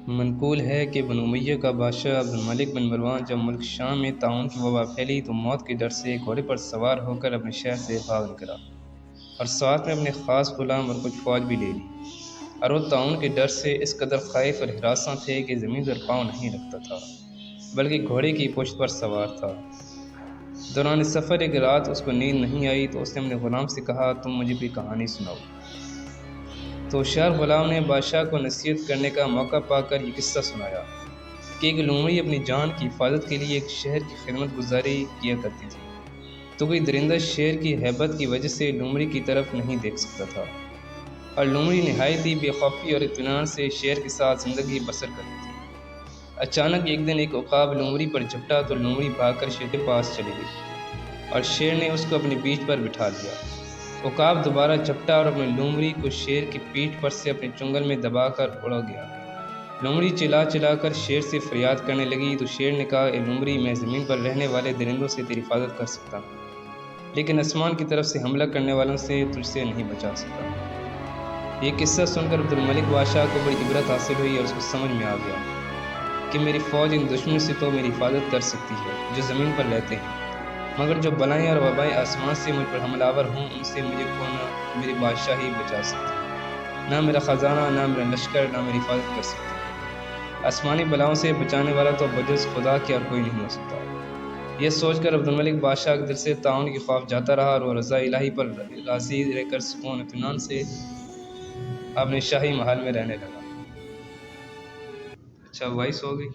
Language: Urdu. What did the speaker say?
منقول ہے کہ بنو امیہ کا بادشاہ عبد الملک بن مروان جب ملک شام میں طاعون کی وبا پھیلی تو موت کے ڈر سے گھوڑے پر سوار ہو کر اپنے شہر سے بھاگ نکلا اور ساتھ میں اپنے خاص غلام اور کچھ فوج بھی لے لی، اور وہ طاعون کے ڈر سے اس قدر خائف اور ہراساں تھے کہ زمین پر پاؤں نہیں رکھتا تھا بلکہ گھوڑے کی پشت پر سوار تھا۔ دوران سفر ایک رات اس کو نیند نہیں آئی تو اس نے اپنے غلام سے کہا، تم مجھے کوئی کہانی سناؤ۔ تو ہوشیار غلام نے بادشاہ کو نصیحت کرنے کا موقع پا کر یہ قصہ سنایا کہ ایک لومڑی اپنی جان کی حفاظت کے لیے ایک شہر کی خدمت گزاری کیا کرتی تھی، تو کوئی درندہ شیر کی ہیبت کی وجہ سے لومڑی کی طرف نہیں دیکھ سکتا تھا، اور لومڑی نہایت ہی بے خوفی اور اطمینان سے شیر کے ساتھ زندگی بسر کرتی تھی۔ اچانک ایک دن ایک عقاب لومڑی پر جھپٹا تو لومڑی بھاگ کر شیر کے پاس چلی گئی اور شیر نے اس کو اپنی پیٹھ پر بٹھا لیا۔ عقاب دوبارہ جھپٹا اور اپنی لومڑی کو شیر کی پیٹھ پر سے اپنے چنگل میں دبا کر اڑ گیا۔ لومڑی چلا چلا کر شیر سے فریاد کرنے لگی تو شیر نے کہا، اے لومڑی، میں زمین پر رہنے والے درندوں سے تیری حفاظت کر سکتا ہوں، لیکن آسمان کی طرف سے حملہ کرنے والوں سے تجھ سے نہیں بچا سکتا۔ یہ قصہ سن کر عبد الملک بادشاہ کو بڑی عبرت حاصل ہوئی اور اس کو سمجھ میں آ گیا کہ میری فوج ان دشمنوں سے تو میری حفاظت کر سکتی ہے جو زمین پر رہتے ہیں، مگر جو بلائیں اور وبائیں آسمان سے مجھ پر حملہ آور ہوں ان سے مجھے کون میری بادشاہی بچا سکتی ہے؟ نہ میرا خزانہ، نہ میرا لشکر، نہ میری حفاظت کر سکتی ہے۔ آسمانی بلاؤں سے بچانے والا تو بجز خدا کے اور کوئی نہیں ہو سکتا۔ یہ سوچ کر عبد الملک بادشاہ کے دل سے طاعون کی خوف جاتا رہا اور وہ رضا الہی پر راضی رہ کر سکون و اطمینان سے اپنے شاہی محل میں رہنے لگا۔ اچھا، وائس ہو گئی۔